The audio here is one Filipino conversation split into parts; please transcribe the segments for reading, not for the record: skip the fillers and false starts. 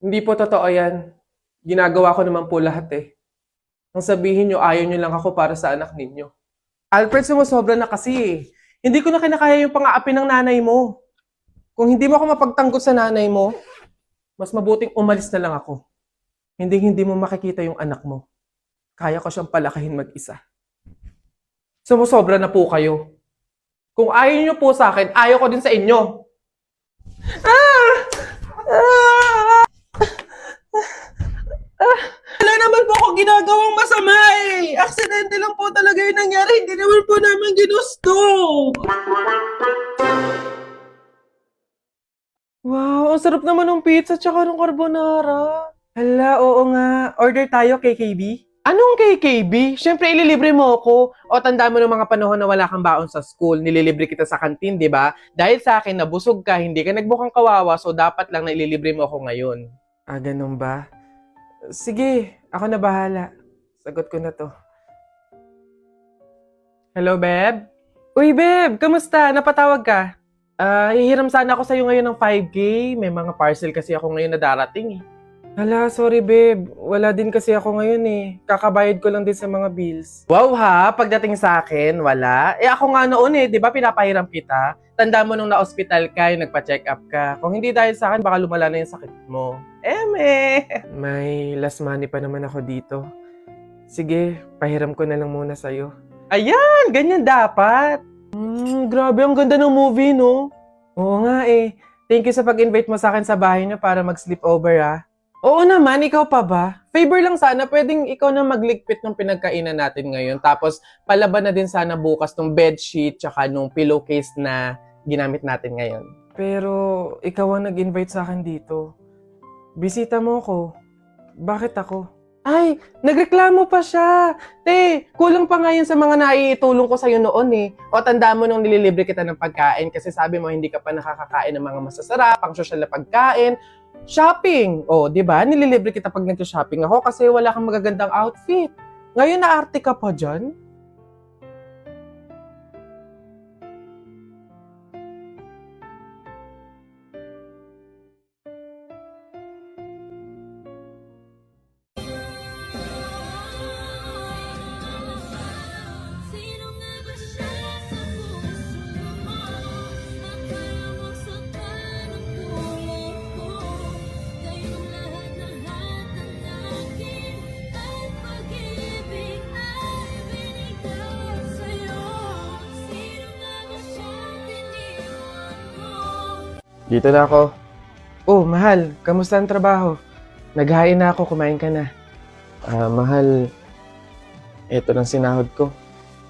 Hindi po totoo yan. Ginagawa ko naman po lahat eh. Nang sabihin nyo, ayaw nyo lang ako para sa anak ninyo. Alfred, sumusobra na kasi eh. Hindi ko na kinakaya yung pang-aapi ng nanay mo. Kung hindi mo ako mapagtanggol sa nanay mo, mas mabuting umalis na lang ako. Hindi mo makikita yung anak mo. Kaya ko siyang palakahin mag-isa. Sumusobra na po kayo. Kung ayaw nyo po sa akin, ayaw ko din sa inyo. Ah! Ah! Wala naman po ako ginagawang masama eh. Aksidente lang po talaga yung nangyari. Hindi naman po namin ginusto. Wow, ang sarap naman ng pizza tsaka ng carbonara. Hala, oo nga. Order tayo, KKB? Anong KKB? Siyempre, ililibre mo ako. O tanda mo ng mga panahon na wala kang baon sa school, nililibre kita sa kantin, di ba? Dahil sa akin, nabusog ka, hindi ka nagbukang kawawa, so dapat lang na ililibre mo ako ngayon. Ah, ganun ba? Sige, ako na bahala. Sagot ko na to. Hello, Beb? Uy, Beb, kamusta? Napatawag ka? Hihiram sana ako sa'yo ngayon ng 5K. May mga parcel kasi ako ngayon na darating eh. Hala, sorry babe. Wala din kasi ako ngayon eh. Kakabayad ko lang din sa mga bills. Wow ha, pagdating sa akin, wala. Eh ako nga noon eh, di ba pinapahiram kita? Tanda mo nung na-hospital ka, yung nagpa-check up ka. Kung hindi dahil sa akin, baka lumala na yung sakit mo. Eme! May last money pa naman ako dito. Sige, pahiram ko na lang muna sa'yo. Ayan, ganyan dapat. Grabe, ang ganda ng movie, no? Oo nga eh. Thank you sa pag-invite mo sa akin sa bahay niyo para mag-sleepover ah. Oo naman, ikaw pa ba? Favor lang sana, pwedeng ikaw na magligpit ng pinagkainan natin ngayon. Tapos, palaban na din sana bukas ng bedsheet tsaka nung pillowcase na ginamit natin ngayon. Pero, ikaw ang nag-invite sa akin dito. Bisita mo ko. Bakit ako? Ay, nagreklamo pa siya. Te, kulang pa nga yun sa mga naiitulong ko sa'yo noon eh. O tanda mo nung nililibre kita ng pagkain kasi sabi mo hindi ka pa nakakakain ng mga masasarap, pang social na pagkain. Shopping! O, di ba? Nililibre kita pag nag-shopping ako kasi wala kang magagandang outfit. Ngayon naarte ka pa dyan? Sino nga ba siya sa puso mo? Akala mo saktan ang puso ko. Kayong lahat ng akin at pag-ibig ay binigay sa'yo. Sino nga ba siyang iniwan mo? Dito na ako. Oh, mahal. Kamusta ang trabaho? Naghain na ako. Kumain ka na. Mahal. Ito lang sinahod ko.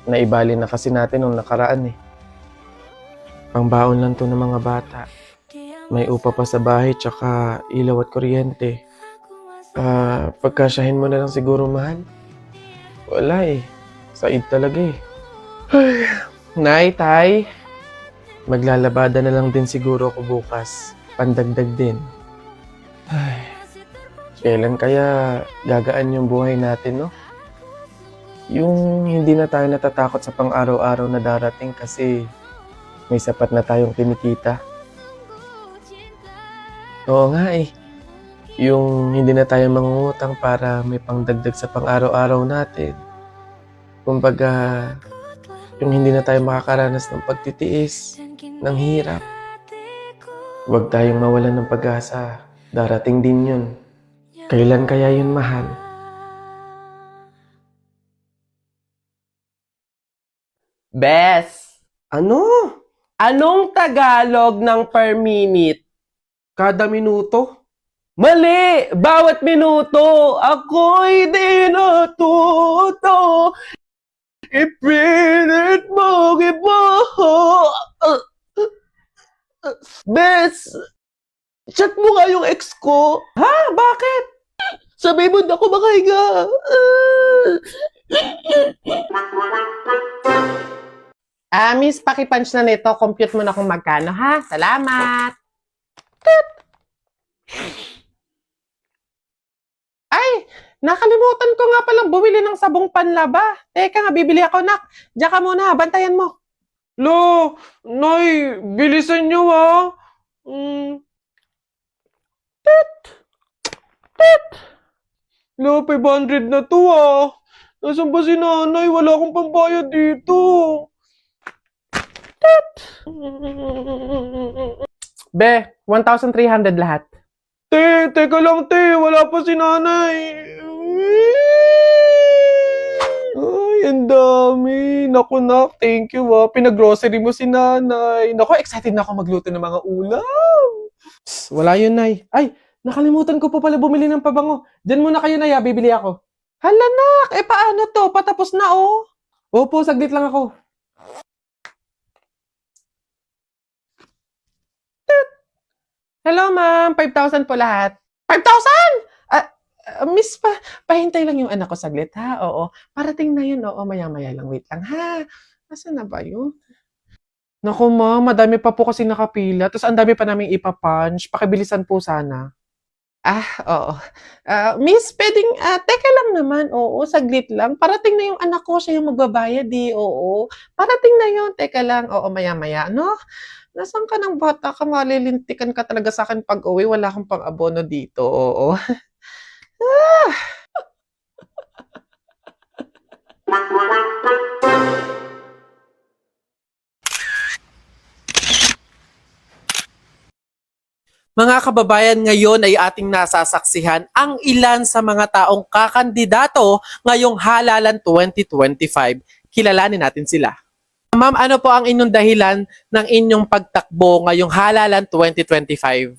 Naibali na kasi natin nung nakaraan eh. Pangbaon lang to ng mga bata. May upa pa sa bahay tsaka ilaw at kuryente. Pagkasyahin mo na lang siguro, mahal. Wala eh. Said talaga eh. Ay, Nay, Tay. Maglalabada na lang din siguro ako bukas. Pandagdag din. Ay, kailan kaya gagaan yung buhay natin, no? Yung hindi na tayo natatakot sa pang-araw-araw na darating kasi may sapat na tayong kinikita. Oo nga eh. Yung hindi na tayo mangungutang para may pangdagdag sa pang-araw-araw natin. Kumbaga, yung hindi na tayo makakaranas ng pagtitiis, ng hirap. Huwag tayong mawalan ng pag-asa. Darating din yun. Kailan kaya yun, mahal? Bes! Ano? Anong Tagalog ng per minute? Kada minuto? Mali! Bawat minuto, ako'y di natuto. Ipilit mo, iba. Bes! Chat mo nga yung ex ko. Ha? Bakit? Sabi mo na ako makahiga. Miss, pakipunch na nito. Compute mo na kung magkano, ha? Salamat. Ay, nakalimutan ko nga palang bumili ng sabong panlaba. Teka nga, bibili ako, nak. Diyan ka muna, bantayan mo. Lo, Nay, bilisan nyo, ha? Lo, 500 na to ah. Nasaan ba si nanay? Wala akong pambayad dito. Be, 1,300 lahat. Teka lang, wala pa si nanay. Ay, ang dami. Naku, nak, thank you ah. Pinag-grocery mo si nanay. Naku, excited na ako magluto ng mga ulam. Psst, wala yun, nay. Ay, nakalimutan ko pa pala bumili ng pabango. Diyan muna kayo, nay, bibili ako. Hala, nak, paano to? Patapos na, oh. Opo, saglit lang ako. Hello, ma'am. 5,000 po lahat. 5,000? Miss, pahintay lang yung anak ko saglit, ha? Oo. Parating na yun, oo. Maya-maya lang. Wait lang, ha? Nasaan na ba yun? Naku, ma'am. Madami pa po kasi nakapila. Tapos ang dami pa naming ipapunch. Pakibilisan po sana. Oo. Miss, pwedeng, teka lang naman. Oo, saglit lang. Parating na yung anak ko. Siya yung magbabayad, Oo. Parating na yun. Teka lang. Oo, maya-maya, no? Nasaan ka ng bata ka? Malilintikan ka talaga sa akin pag uwi. Wala akong pang-abono dito. Oo. Mga kababayan, ngayon ay ating nasasaksihan ang ilan sa mga taong kakandidato ngayong halalan 2025. Kilalanin natin sila. Ma'am, ano po ang inyong dahilan ng inyong pagtakbo ngayong halalan 2025?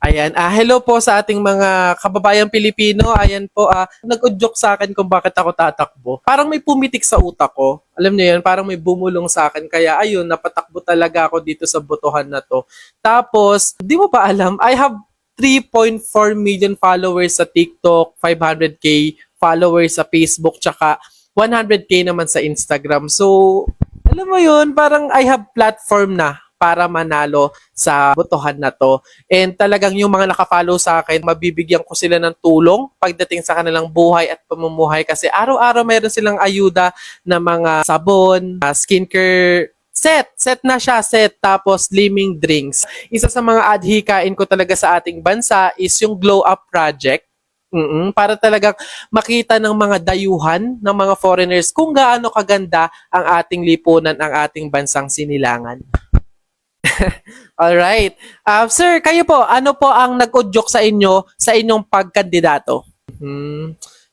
Ayan, hello po sa ating mga kababayang Pilipino. Ayan po, nag-udyok sa akin kung bakit ako tatakbo. Parang may pumitik sa utak ko. Alam niyo yan, parang may bumulong sa akin. Kaya ayun, napatakbo talaga ako dito sa botohan na to. Tapos, di mo ba alam, I have 3.4 million followers sa TikTok, 500k followers sa Facebook, tsaka 100k naman sa Instagram. So, alam mo yun, parang I have platform na para manalo sa botohan na to. And talagang yung mga nakafollow sa akin, mabibigyan ko sila ng tulong pagdating sa kanilang buhay at pamumuhay kasi araw-araw mayroon silang ayuda na mga sabon, skincare set. Set na siya, set. Tapos slimming drinks. Isa sa mga adhikain ko talaga sa ating bansa is yung Glow Up Project. Para talagang makita ng mga dayuhan ng mga foreigners kung gaano kaganda ang ating lipunan, ang ating bansang sinilangan. Alright. Sir, kayo po, ano po ang nag-udyok sa inyo sa inyong pagkandidato?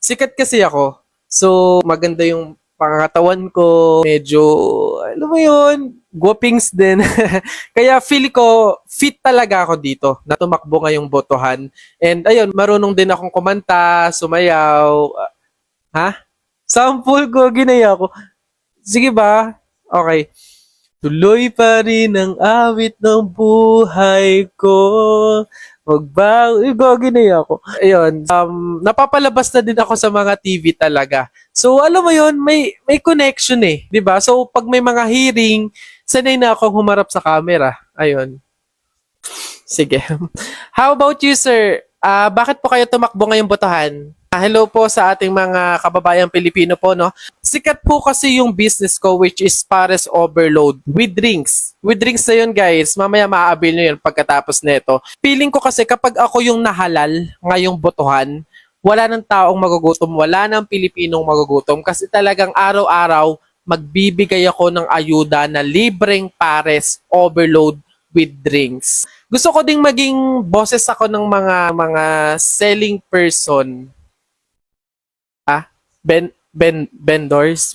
Sikat kasi ako. So, maganda yung pangangatawan ko. Medyo, alam mo yun, guwapings din. Kaya feel ko, fit talaga ako dito na tumakbo ngayong botohan. And ayun, marunong din akong kumanta, sumayaw. Sample ko, ginaya ko. Sige ba? Okay. Tuloy pa rin ang awit ng buhay ko. Magbago. Ginaya ko. Ayun. Napapalabas na din ako sa mga TV talaga. So, alam mo yun, may connection eh. 'Di ba? So, pag may mga hearing, sanay na akong humarap sa camera. Ayun. Sige. How about you, sir? Bakit po kayo tumakbo ngayong botohan? Hello po sa ating mga kababayang Pilipino po, no? Sikat po kasi yung business ko which is Pares Overload with drinks. With drinks na yun, guys. Mamaya maa-avail nyo yun pagkatapos nito. Feeling ko kasi kapag ako yung nahalal ngayong botohan, wala ng taong magugutom, wala ng Pilipinong magugutom kasi talagang araw-araw magbibigay ako ng ayuda na libreng Pares Overload with drinks. Gusto ko ding maging boses ako ng mga selling person. Vendors.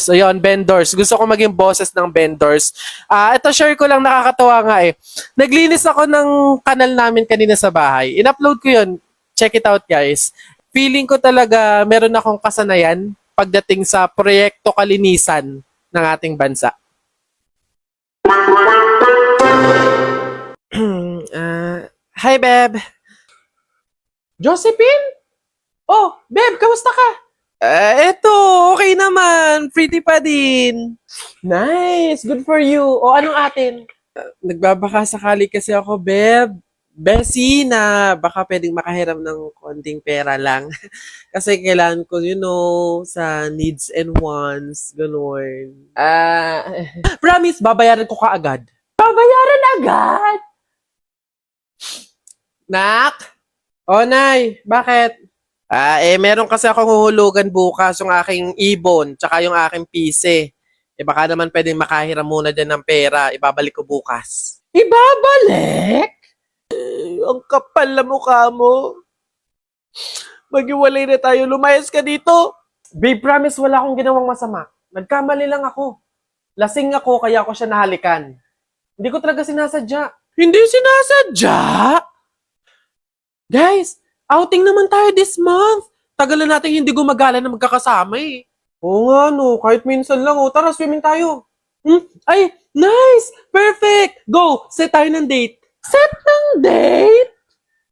Ayun, vendors. Gusto ko maging bosses ng vendors. Ito share ko lang, nakakatawa nga eh. Naglinis ako ng kanal namin kanina sa bahay. In-upload ko yun. Check it out, guys. Feeling ko talaga meron akong kasanayan pagdating sa proyekto kalinisan ng ating bansa. Hi, Beb. Josephine? Oh, Beb, kamusta ka? Eto, okay naman. Pretty pa din. Nice. Good for you. O, anong atin? Nagbabaka sakali kasi ako, Beb. Bessie, na baka pwedeng makahiram ng konting pera lang. Kasi kailangan ko, sa needs and wants. Ganun. Promise, babayaran ko kaagad. Babayaran agad? Nak? O, Nay, bakit? Meron kasi akong huhulugan bukas yung aking ibon, tsaka yung aking pise. Baka naman pwedeng makahiram muna dyan ng pera. Ibabalik ko bukas. Ibabalik? Ang kapal na mukha mo. Maghiwalay na tayo. Lumayas ka dito. Babe, promise wala akong ginawang masama. Nagkamali lang ako. Lasing ako kaya ako siya nahalikan. Hindi ko talaga sinasadya. Hindi sinasadya? Guys, outing naman tayo this month. Tagal na natin hindi gumagala na magkakasama eh. Oo nga no, kahit minsan lang oh. Tara, swimming tayo. Ay, nice! Perfect! Go! Set tayo ng date. Set ng date?